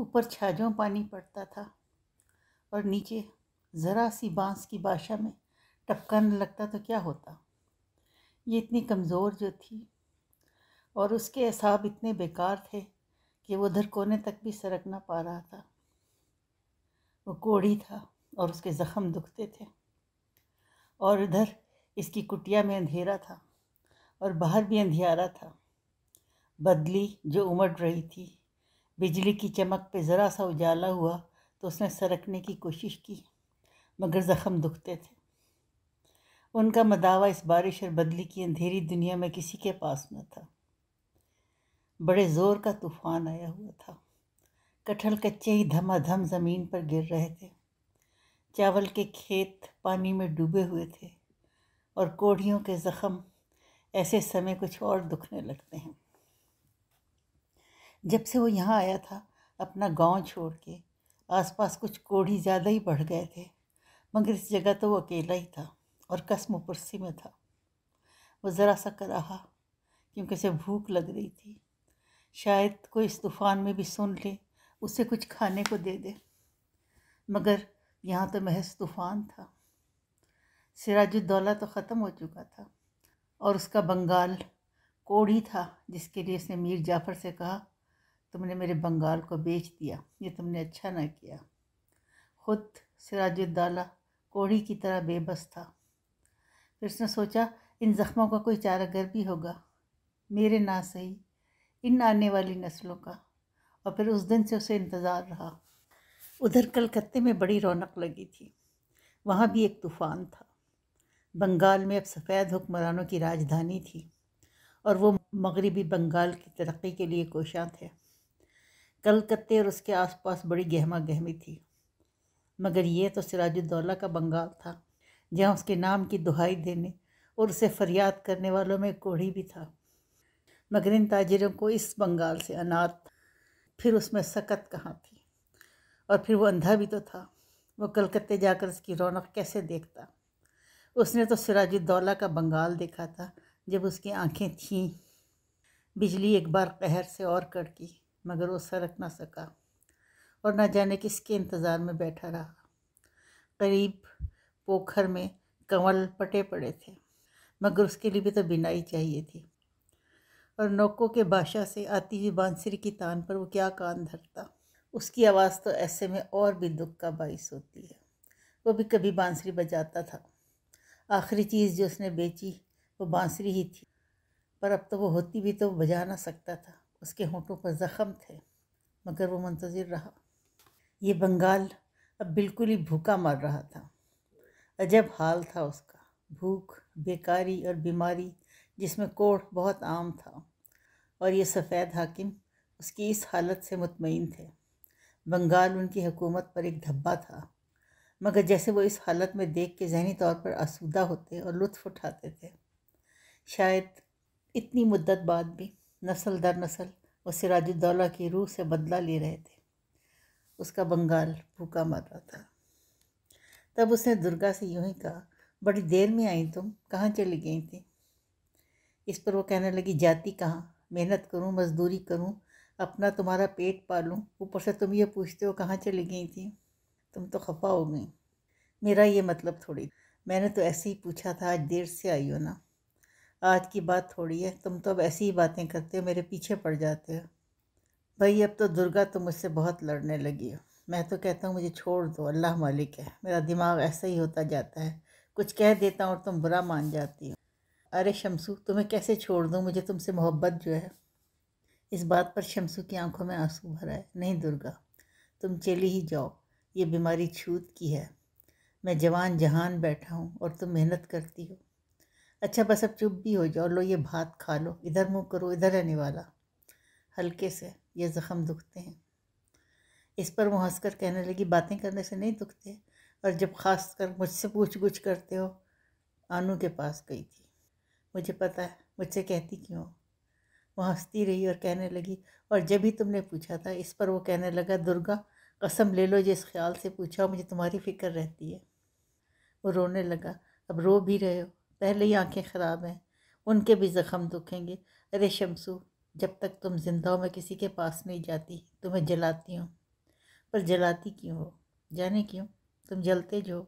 اوپر چھاجوں پانی پڑتا تھا اور نیچے ذرا سی بانس کی باشا میں ٹپکانے لگتا تو کیا ہوتا۔ یہ اتنی کمزور جو تھی اور اس کے اعصاب اتنے بیکار تھے کہ وہ ادھر کونے تک بھی سرک نہ پا رہا تھا۔ وہ کوڑھی تھا اور اس کے زخم دکھتے تھے، اور ادھر اس کی کٹیا میں اندھیرا تھا اور باہر بھی اندھیارا تھا۔ بدلی جو امڑ رہی تھی، بجلی کی چمک پہ ذرا سا اجالا ہوا تو اس نے سرکنے کی کوشش کی، مگر زخم دکھتے تھے۔ ان کا مداوع اس بارش اور بدلی کی اندھیری دنیا میں کسی کے پاس نہ تھا۔ بڑے زور کا طوفان آیا ہوا تھا، کٹہل کچے ہی دھما دھم زمین پر گر رہے تھے، چاول کے کھیت پانی میں ڈوبے ہوئے تھے، اور کوڑھیوں کے زخم ایسے سمے کچھ اور دکھنے لگتے ہیں۔ جب سے وہ یہاں آیا تھا اپنا گاؤں چھوڑ کے، آس پاس کچھ کوڑھی زیادہ ہی بڑھ گئے تھے، مگر اس جگہ تو وہ اکیلا ہی تھا اور قسم و پرسی میں تھا۔ وہ ذرا سا کراہا کیونکہ اسے بھوک لگ رہی تھی، شاید کوئی اس طوفان میں بھی سن لے، اسے کچھ کھانے کو دے دے، مگر یہاں تو محض طوفان تھا۔ سراج الدولہ تو ختم ہو چکا تھا اور اس کا بنگال کوڑھی تھا، جس کے لیے اس نے میر جعفر سے کہا، تم نے میرے بنگال کو بیچ دیا، یہ تم نے اچھا نہ کیا۔ خود سراج الدولہ کوڑھی کی طرح بے بس تھا۔ پھر اس نے سوچا ان زخموں کا کوئی چارہ گر بھی ہوگا، میرے نہ صحیح ان آنے والی نسلوں کا، اور پھر اس دن سے اسے انتظار رہا۔ ادھر کلکتے میں بڑی رونق لگی تھی، وہاں بھی ایک طوفان تھا۔ بنگال میں اب سفید حکمرانوں کی راجدھانی تھی اور وہ مغربی بنگال کی ترقی کے لیے کوشاں تھے۔ کلکتے اور اس کے آس پاس بڑی گہما گہمی تھی، مگر یہ تو سراج الدولہ کا بنگال تھا، جہاں اس کے نام کی دہائی دینے اور اسے فریاد کرنے والوں میں کوڑھی بھی تھا۔ مگر ان تاجروں کو اس بنگال سے عناد تھا، پھر اس میں سکت کہاں تھی، اور پھر وہ اندھا بھی تو تھا۔ وہ کلکتے جا کر اس کی رونق کیسے دیکھتا؟ اس نے تو سراج الدولہ کا بنگال دیکھا تھا جب اس کی آنکھیں تھیں۔ بجلی ایک بار قہر سے اور کڑکی، مگر وہ سرک نہ سکا اور نہ جانے کس کے انتظار میں بیٹھا رہا۔ قریب پوکھر میں کنول پٹے پڑے تھے، مگر اس کے لیے بھی تو بینائی چاہیے تھی، اور نوکوں کے باشا سے آتی ہوئی بانسری کی تان پر وہ کیا کان دھرتا۔ اس کی آواز تو ایسے میں اور بھی دکھ کا باعث ہوتی ہے۔ وہ بھی کبھی بانسری بجاتا تھا، آخری چیز جو اس نے بیچی وہ بانسری ہی تھی، پر اب تو وہ ہوتی بھی تو وہ بجا نہ سکتا تھا، اس کے ہونٹوں پر زخم تھے، مگر وہ منتظر رہا۔ یہ بنگال اب بالکل ہی بھوکا مر رہا تھا۔ عجب حال تھا اس کا، بھوک، بیکاری اور بیماری جس میں کوڑھ بہت عام تھا، اور یہ سفید حاکم اس کی اس حالت سے مطمئن تھے۔ بنگال ان کی حکومت پر ایک دھبا تھا، مگر جیسے وہ اس حالت میں دیکھ کے ذہنی طور پر آسودہ ہوتے اور لطف اٹھاتے تھے۔ شاید اتنی مدت بعد بھی نسل در نسل وہ سراج الدولہ کی روح سے بدلہ لے رہے تھے۔ اس کا بنگال بھوکا مر رہا تھا۔ تب اس نے درگا سے یوں ہی کہا، بڑی دیر میں آئیں تم، کہاں چلی گئی تھیں؟ اس پر وہ کہنے لگی، جاتی کہاں، محنت کروں، مزدوری کروں، اپنا تمہارا پیٹ پالوں، اوپر سے تم یہ پوچھتے ہو کہاں چلی گئی تھیں؟ تم تو خفا ہو گئیں۔ میرا یہ مطلب تھوڑی، میں نے تو ایسے ہی پوچھا تھا، آج دیر سے آئی ہو نا، آج کی بات تھوڑی ہے، تم تو اب ایسی ہی باتیں کرتے ہو، میرے پیچھے پڑ جاتے ہو۔ بھائی اب تو درگا تم مجھ سے بہت لڑنے لگی ہو، میں تو کہتا ہوں مجھے چھوڑ دو، اللہ مالک ہے، میرا دماغ ایسا ہی ہوتا جاتا ہے، کچھ کہہ دیتا ہوں اور تم برا مان جاتی ہو۔ ارے شمسو، تمہیں کیسے چھوڑ دوں، مجھے تم سے محبت جو ہے۔ اس بات پر شمسو کی آنکھوں میں آنسو بھر آئے۔ نہیں درگا، تم چلی ہی جاؤ، یہ بیماری چھوت کی ہے، میں جوان جہان بیٹھا ہوں اور تم محنت کرتی ہو۔ اچھا بس اب چپ بھی ہو جاؤ، لو یہ بھات کھا لو، ادھر منہ کرو، ادھر ہے نوالا، ہلکے سے، یہ زخم دکھتے ہیں۔ اس پر وہ ہنس کر کہنے لگی، باتیں کرنے سے نہیں دکھتے، اور جب خاص کر مجھ سے پوچھ گچھ کرتے ہو۔ آنو کے پاس گئی تھی، مجھے پتہ ہے، مجھ سے کہتی کیوں؟ وہ ہنستی رہی اور کہنے لگی، اور جب ہی تم نے پوچھا تھا۔ اس پر وہ کہنے لگا، درگا قسم لے لو جس خیال سے پوچھا ہو، مجھے تمہاری فکر رہتی ہے۔ وہ رونے لگا، اب رو بھی رہے ہو، پہلے ہی آنکھیں خراب ہیں، ان کے بھی زخم دکھیں گے۔ ارے شمسو، جب تک تم زندہ ہو میں کسی کے پاس نہیں جاتی، تمہیں جلاتی ہوں۔ پر جلاتی کیوں ہو؟ جانے کیوں؟ تم جلتے جو ہو۔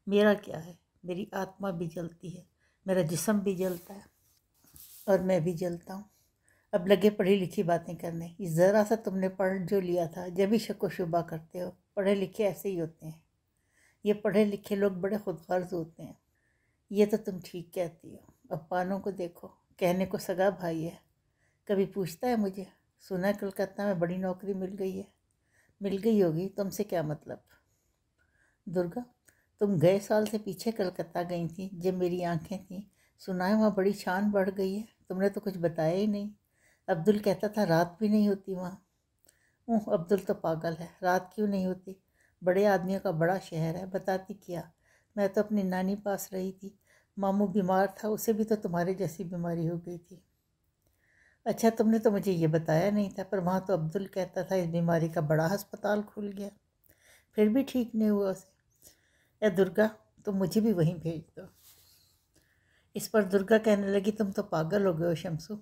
میرا کیا ہے؟ میری آتما بھی جلتی ہے، میرا جسم بھی جلتا ہے، اور میں بھی جلتا ہوں۔ اب لگے پڑھی لکھی باتیں کرنے۔ یہ ذرا سا تم نے پڑھ جو لیا تھا جب ہی شک و شبہ کرتے ہو۔ پڑھے لکھے ایسے ہی ہوتے ہیں، یہ پڑھے لکھے لوگ بڑے خود غرض ہوتے ہیں۔ یہ تو تم ٹھیک کہتی ہو۔ اب پانوں کو دیکھو، کہنے کو سگا بھائی ہے، کبھی پوچھتا ہے مجھے، سنا ہے کلکتہ میں بڑی نوکری مل گئی ہے۔ مل گئی ہوگی، تم سے کیا مطلب؟ درگا، تم گئے سال سے پیچھے کلکتہ گئی تھیں جب میری آنکھیں تھیں۔ سنا ہے وہاں بڑی شان بڑھ گئی ہے، تم نے تو کچھ بتایا ہی نہیں۔ عبدل کہتا تھا رات بھی نہیں ہوتی وہاں۔ عبدل تو پاگل ہے، رات کیوں نہیں ہوتی؟ بڑے آدمیوں کا بڑا شہر ہے، بتاتی کیا؟ میں تو اپنی نانی پاس رہی تھی، ماموں بیمار تھا، اسے بھی تو تمہارے جیسی بیماری ہو گئی تھی۔ اچھا، تم نے تو مجھے یہ بتایا نہیں تھا، پر وہاں تو عبدل کہتا تھا اس بیماری کا بڑا ہسپتال کھل گیا، پھر بھی ٹھیک نہیں ہوا اسے۔ اے درگا، تم مجھے بھی وہیں بھیج دو۔ اس پر درگا کہنے لگی تم تو پاگل ہو گئے ہو شمسو،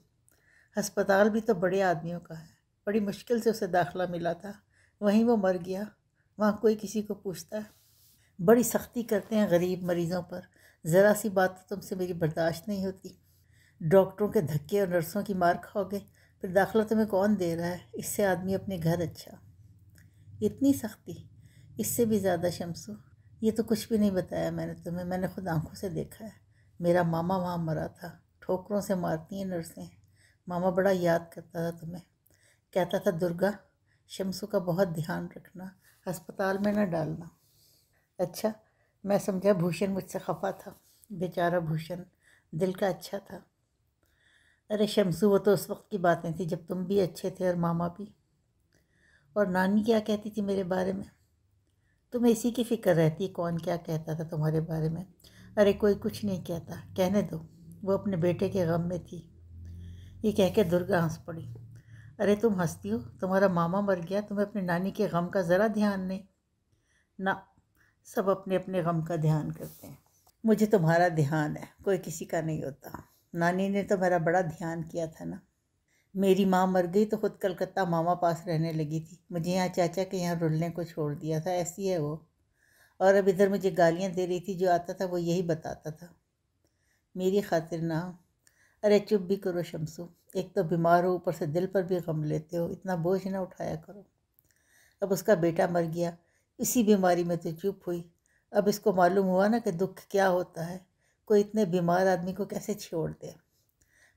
ہسپتال بھی تو بڑے آدمیوں کا ہے، بڑی مشکل سے اسے داخلہ ملا تھا، وہیں وہ مر گیا، وہاں کوئی کسی کو پوچھتا ہے؟ بڑی سختی کرتے ہیں غریب مریضوں پر، ذرا سی بات تو تم سے میری برداشت نہیں ہوتی۔ ڈاکٹروں کے دھکے اور نرسوں کی مار کھاؤ گے، پھر داخلہ تمہیں کون دے رہا ہے؟ اس سے آدمی اپنے گھر اچھا۔ اتنی سختی؟ اس سے بھی زیادہ شمسو۔ یہ تو کچھ بھی نہیں بتایا میں نے تمہیں، میں نے خود آنکھوں سے دیکھا ہے، میرا ماما وہاں مرا تھا، ٹھوکروں سے مارتی ہیں نرسیں۔ ماما بڑا یاد کرتا تھا تمہیں، کہتا تھا درگا، شمسو کا بہت دھیان رکھنا، ہسپتال میں نہ ڈالنا۔ اچھا، میں سمجھا بھوشن مجھ سے خفا تھا، بیچارہ بھوشن دل کا اچھا تھا۔ ارے شمسو، وہ تو اس وقت کی باتیں تھیں جب تم بھی اچھے تھے اور ماما بھی۔ اور نانی کیا کہتی تھی میرے بارے میں؟ تمہیں اسی کی فکر رہتی ہے کون کیا کہتا تھا تمہارے بارے میں؟ ارے کوئی کچھ نہیں کہتا، کہنے دو، وہ اپنے بیٹے کے غم میں تھی۔ یہ کہہ کے درگا ہنس پڑی۔ ارے تم ہنستی ہو؟ تمہارا ماما مر گیا، تمہیں اپنی نانی کے غم کا ذرا دھیان نہیں؟ نہ، سب اپنے اپنے غم کا دھیان کرتے ہیں، مجھے تمہارا دھیان ہے، کوئی کسی کا نہیں ہوتا۔ نانی نے تو میرا بڑا دھیان کیا تھا نا۔ میری ماں مر گئی تو خود کلکتہ ماما پاس رہنے لگی تھی، مجھے یہاں چاچا کے یہاں رلنے کو چھوڑ دیا تھا، ایسی ہے وہ۔ اور اب ادھر مجھے گالیاں دے رہی تھی، جو آتا تھا وہ یہی بتاتا تھا، میری خاطر نہ۔ ارے چپ بھی کرو شمسو، ایک تو بیمار ہو، اوپر سے دل پر بھی غم لیتے ہو، اتنا بوجھ نہ اٹھایا کرو۔ اب اس کا بیٹا مر گیا، اسی بیماری میں تو چپ ہوئی، اب اس کو معلوم ہوا نا کہ دکھ کیا ہوتا ہے، کوئی اتنے بیمار آدمی کو کیسے چھوڑ دے۔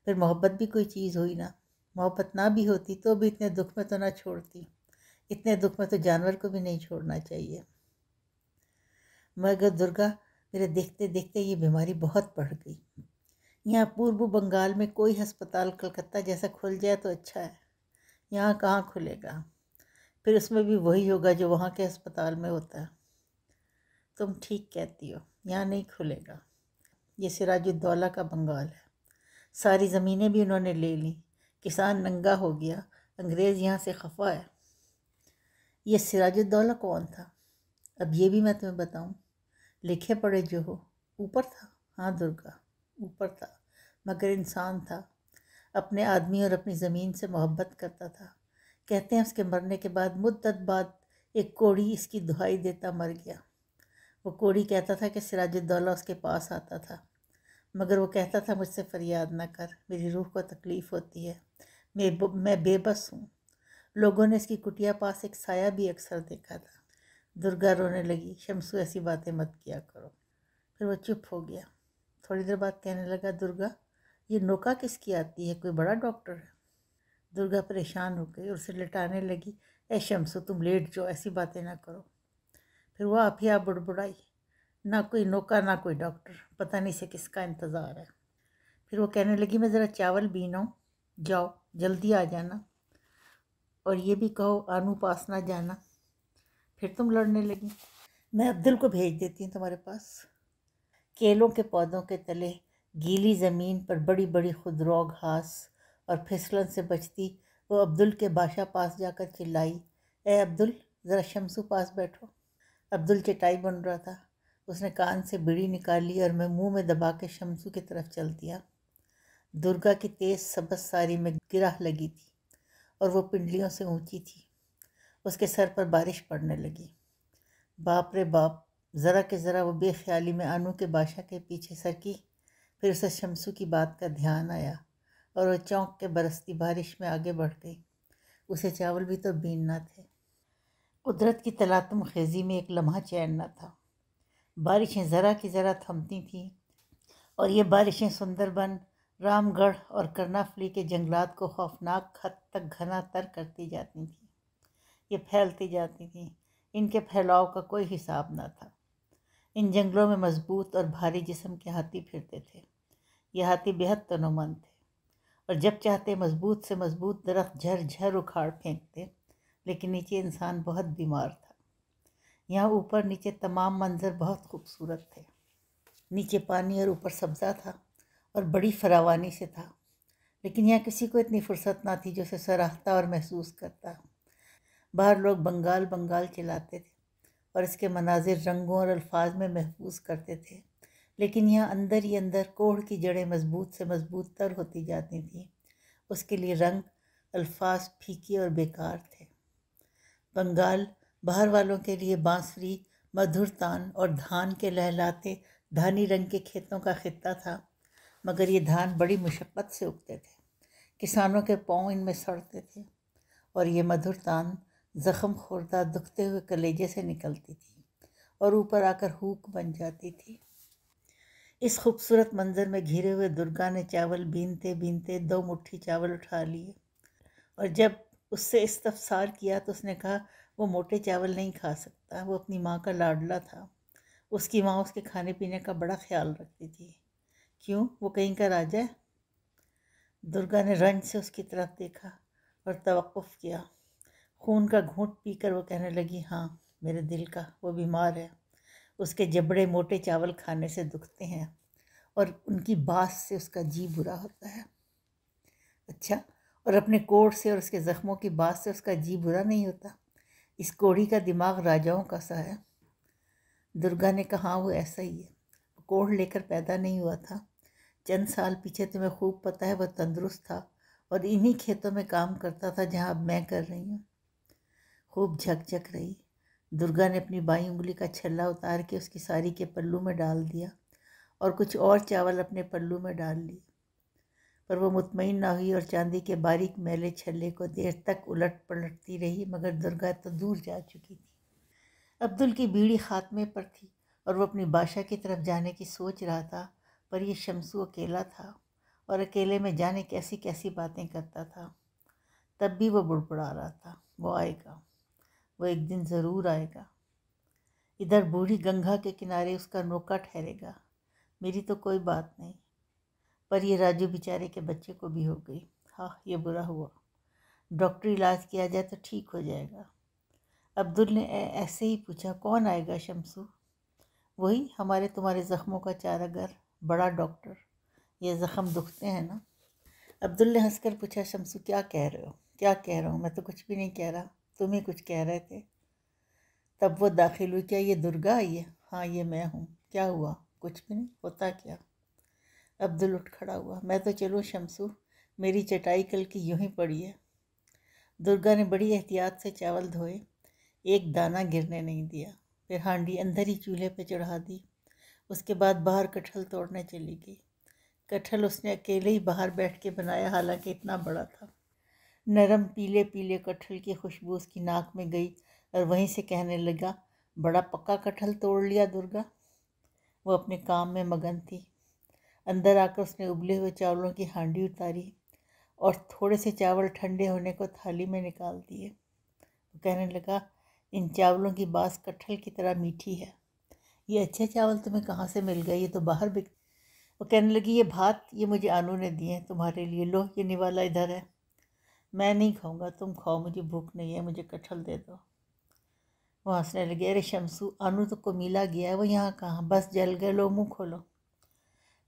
پھر محبت بھی کوئی چیز ہوئی نا، محبت نہ بھی ہوتی تو بھی اتنے دکھ میں تو نہ چھوڑتی، اتنے دکھ میں تو جانور کو بھی نہیں چھوڑنا چاہیے۔ مگر درگا، میرے دیکھتے دیکھتے یہ بیماری بہت بڑھ گئی، یہاں پورب بنگال میں کوئی ہسپتال کلکتہ جیسا کھل جائے تو اچھا ہے، یہاں کہاں کھلے گا؟ پھر اس میں بھی وہی ہوگا جو وہاں کے ہسپتال میں ہوتا ہے۔ تم ٹھیک کہتی ہو، یہاں نہیں کھلے گا، یہ سراج الدولہ کا بنگال ہے، ساری زمینیں بھی انہوں نے لے لیں، کسان ننگا ہو گیا، انگریز یہاں سے خفا ہے۔ یہ سراج الدولہ کون تھا؟ اب یہ بھی میں تمہیں بتاؤں؟ لکھے پڑھے جو ہو، اوپر تھا، ہاں درگا اوپر تھا، مگر انسان تھا، اپنے آدمی اور اپنی زمین سے محبت کرتا تھا۔ کہتے ہیں اس کے مرنے کے بعد مدت بعد ایک کوڑی اس کی دہائی دیتا مر گیا۔ وہ کوڑی کہتا تھا کہ سراج الدولہ اس کے پاس آتا تھا، مگر وہ کہتا تھا مجھ سے فریاد نہ کر، میری روح کو تکلیف ہوتی ہے، میں بے بس ہوں۔ لوگوں نے اس کی کٹیا پاس ایک سایہ بھی اکثر دیکھا تھا۔ درگا رونے لگی، شمسو ایسی باتیں مت کیا کرو۔ پھر وہ چپ ہو گیا، تھوڑی دیر بعد کہنے لگا درگا، یہ نوکا کس کی آتی ہے، کوئی بڑا ڈاکٹر ہے؟ درگا پریشان ہو گئی اور اسے لٹانے لگی، اے شمسو تم لیٹ جاؤ، ایسی باتیں نہ کرو۔ پھر وہ آپ ہی آپ بڑبڑائی، نہ کوئی نوکا نہ کوئی ڈاکٹر، پتہ نہیں سے کس کا انتظار ہے۔ پھر وہ کہنے لگی میں ذرا چاول بیناؤں، جاؤ جلدی آ جانا، اور یہ بھی کہو آنو پاس نہ جانا۔ پھر تم لڑنے لگی، میں عبدل کو بھیج دیتی ہوں تمہارے پاس۔ کیلوں کے پودوں کے تلے گیلی زمین پر بڑی بڑی خودرو گھاس اور پھسلن سے بچتی وہ عبدل کے بادشاہ پاس جا کر چلائی، اے عبدل ذرا شمسو پاس بیٹھو۔ عبدل چٹائی بن رہا تھا، اس نے کان سے بیڑی نکالی اور میں منہ میں دبا کے شمسو کی طرف چل دیا۔ درگا کی تیز سبز ساری میں گرہ لگی تھی اور وہ پنڈلیوں سے اونچی تھی، اس کے سر پر بارش پڑنے لگی۔ باپ رے باپ، ذرا کہ ذرا وہ بے خیالی میں انو کے بادشاہ کے پیچھے سرکی، پھر اسے شمسو کی بات کا دھیان آیا اور وہ چونک کے برستی بارش میں آگے بڑھ گئی۔ اسے چاول بھی تو بیننا تھے۔ قدرت کی تلاطم خیزی میں ایک لمحہ چین نہ تھا۔ بارشیں ذرا کی ذرا تھمتی تھیں، اور یہ بارشیں سندر بن، رام گڑھ اور کرنافلی کے جنگلات کو خوفناک حد تک گھنا تر کرتی جاتی تھیں۔ یہ پھیلتی جاتی تھیں، ان کے پھیلاؤ کا کوئی حساب نہ تھا۔ ان جنگلوں میں مضبوط اور بھاری جسم کے ہاتھی پھرتے تھے۔ یہ ہاتھی بےحد تنومند تھے، اور جب چاہتے مضبوط سے مضبوط درخت جھر جھر اکھاڑ پھینکتے، لیکن نیچے انسان بہت بیمار تھا۔ یہاں اوپر نیچے تمام منظر بہت خوبصورت تھے۔ نیچے پانی اور اوپر سبزہ تھا اور بڑی فراوانی سے تھا، لیکن یہاں کسی کو اتنی فرصت نہ تھی جو اسے سراہتا اور محسوس کرتا۔ باہر لوگ بنگال بنگال چلاتے تھے اور اس کے مناظر رنگوں اور الفاظ میں محفوظ کرتے تھے، لیکن یہاں اندر ہی اندر کوڑ کی جڑیں مضبوط سے مضبوط تر ہوتی جاتی تھیں۔ اس کے لیے رنگ، الفاظ پھیکے اور بیکار تھے۔ بنگال باہر والوں کے لیے بانسری، مدھر تان اور دھان کے لہلاتے دھانی رنگ کے کھیتوں کا خطہ تھا، مگر یہ دھان بڑی مشقت سے اگتے تھے۔ کسانوں کے پاؤں ان میں سڑتے تھے، اور یہ مدھر تان زخم خوردہ دکھتے ہوئے کلیجے سے نکلتی تھی اور اوپر آ کر ہوک بن جاتی تھی۔ اس خوبصورت منظر میں گھرے ہوئے درگا نے چاول بینتے بینتے 2 مٹھی چاول اٹھا لیے، اور جب اس سے استفسار کیا تو اس نے کہا وہ موٹے چاول نہیں کھا سکتا، وہ اپنی ماں کا لاڈلا تھا، اس کی ماں اس کے کھانے پینے کا بڑا خیال رکھتی تھی۔ کیوں، وہ کہیں کا راجا ہے؟ درگا نے رنج سے اس کی طرف دیکھا اور توقف کیا۔ خون کا گھونٹ پی کر وہ کہنے لگی، ہاں میرے دل کا، وہ بیمار ہے، اس کے جبڑے موٹے چاول کھانے سے دکھتے ہیں اور ان کی باس سے اس کا جی برا ہوتا ہے۔ اچھا، اور اپنے کوڑ سے اور اس کے زخموں کی باس سے اس کا جی برا نہیں ہوتا؟ اس کوڑھی کا دماغ راجاؤں کا سا ہے۔ درگا نے کہا، وہ ایسا ہی ہے، وہ کوڑھ لے کر پیدا نہیں ہوا تھا۔ چند سال پیچھے تمہیں خوب پتہ ہے وہ تندرست تھا اور انہی کھیتوں میں کام کرتا تھا جہاں اب میں کر رہی ہوں۔ خوب جھک جھک رہی۔ درگا نے اپنی بائیں انگلی کا چھلا اتار کے اس کی ساری کے پلو میں ڈال دیا اور کچھ اور چاول اپنے پلو میں ڈال لی، پر وہ مطمئن نہ ہوئی اور چاندی کے باریک میلے چھلے کو دیر تک الٹ پلٹتی رہی، مگر درگا تو دور جا چکی تھی۔ عبدل کی بیڑی خاتمے پر تھی اور وہ اپنی بادشاہ کی طرف جانے کی سوچ رہا تھا، پر یہ شمسو اکیلا تھا اور اکیلے میں جانے کیسی کیسی باتیں کرتا تھا۔ تب بھی وہ بڑبڑا رہا تھا، وہ آئے گا، وہ ایک دن ضرور آئے گا۔ ادھر بوڑھی گنگا کے کنارے اس کا نوکا ٹھہرے گا، میری تو کوئی بات نہیں، پر یہ راجو بیچارے کے بچے کو بھی ہو گئی۔ ہاں، یہ برا ہوا، ڈاکٹری علاج کیا جائے تو ٹھیک ہو جائے گا۔ عبدل نے ایسے ہی پوچھا، کون آئے گا شمسو؟ وہی ہمارے تمہارے زخموں کا چارہ گر، بڑا ڈاکٹر، یہ زخم دکھتے ہیں نا۔ عبدل نے ہنس کر پوچھا، شمسو کیا کہہ رہے ہو؟ کیا کہہ رہا ہوں؟ میں تو کچھ بھی نہیں کہہ رہا، تم ہی کچھ کہہ رہے تھے۔ تب وہ داخل ہوئی، کیا یہ درگا آئی ہے؟ ہاں یہ میں ہوں، کیا ہوا؟ کچھ بھی نہیں، ہوتا کیا؟ عبدل اٹھ کھڑا ہوا، میں تو چلوں شمسو، میری چٹائی کل کی یوں ہی پڑی ہے۔ درگا نے بڑی احتیاط سے چاول دھوئے، ایک دانہ گرنے نہیں دیا، پھر ہانڈی اندر ہی چولہے پہ چڑھا دی۔ اس کے بعد باہر کٹہل توڑنے چلی گئی۔ کٹہل اس نے اکیلے ہی باہر بیٹھ کے بنایا، حالانکہ اتنا بڑا تھا۔ نرم پیلے پیلے کٹہل کی خوشبو اس کی ناک میں گئی اور وہیں سے کہنے لگا، بڑا پکا کٹہل توڑ لیا درگا۔ وہ اپنے کام میں مگن تھی۔ اندر آ کر اس نے ابلے ہوئے چاولوں کی ہانڈی اتاری اور تھوڑے سے چاول ٹھنڈے ہونے کو تھالی میں نکال دیے۔ وہ کہنے لگا، ان چاولوں کی باس کٹہل کی طرح میٹھی ہے، یہ اچھے چاول تمہیں کہاں سے مل گئے؟ یہ تو باہر بک۔ وہ کہنے لگی، یہ بھات یہ مجھے آنو نے دیے ہیں تمہارے لیے، لو یہ نوالا ادھر ہے۔ میں نہیں کھاؤں گا، تم کھاؤ، مجھے بھوک نہیں ہے، مجھے کٹہل دے دو۔ وہ ہنسنے لگے، ارے شمسو، آنو تو کو ملا گیا ہے، وہ یہاں کہاں، بس جل گئے، لو منہ کھولو۔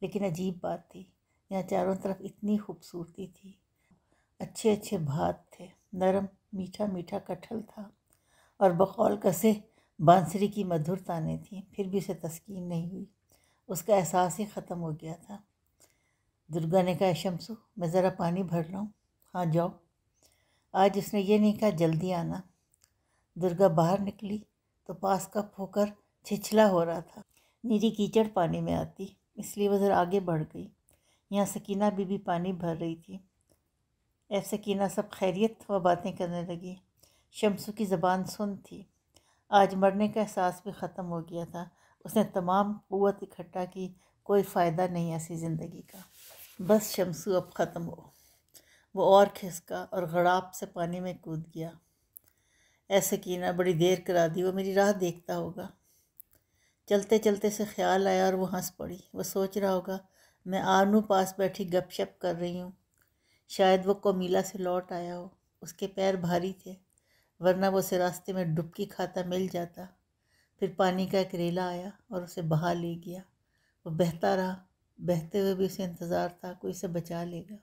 لیکن عجیب بات تھی، یہاں چاروں طرف اتنی خوبصورتی تھی، اچھے اچھے بھات تھے، نرم میٹھا میٹھا کٹہل تھا، اور بقول کسے بانسری کی مدھر تانیں تھیں، پھر بھی اسے تسکین نہیں ہوئی، اس کا احساس ہی ختم ہو گیا تھا۔ درگا نے کہا، شمسو میں ذرا پانی بھر لاؤں؟ ہاں جاؤ۔ آج اس نے یہ نہیں کہا جلدی آنا، درگا باہر نکلی تو پاس کا پھوکر چھچھلا ہو رہا تھا۔ نیری کیچڑ پانی میں آتی، اس لیے وہ ذرا آگے بڑھ گئی۔ یہاں سکینہ بی بی پانی بھر رہی تھی۔ اے سکینہ، سب خیریت؟ وہ باتیں کرنے لگی۔ شمسو کی زبان سن تھی۔ آج مرنے کا احساس بھی ختم ہو گیا تھا۔ اس نے تمام قوت اکٹھا کی، کوئی فائدہ نہیں ایسی زندگی کا، بس شمسو اب ختم ہو۔ وہ اور کھسکا اور غڑاپ سے پانی میں کود گیا۔ اے سکینہ، بڑی دیر کرا دی، وہ میری راہ دیکھتا ہوگا۔ چلتے چلتے سے خیال آیا اور وہ ہنس پڑی۔ وہ سوچ رہا ہوگا میں آنو پاس بیٹھی گپ شپ کر رہی ہوں، شاید وہ کومیلا سے لوٹ آیا ہو۔ اس کے پیر بھاری تھے، ورنہ وہ اسے راستے میں ڈبکی کھاتا مل جاتا۔ پھر پانی کا ایک ریلا آیا اور اسے بہا لے گیا۔ وہ بہتا رہا، بہتے ہوئے بھی اسے انتظار تھا کوئی اسے بچا لے گا۔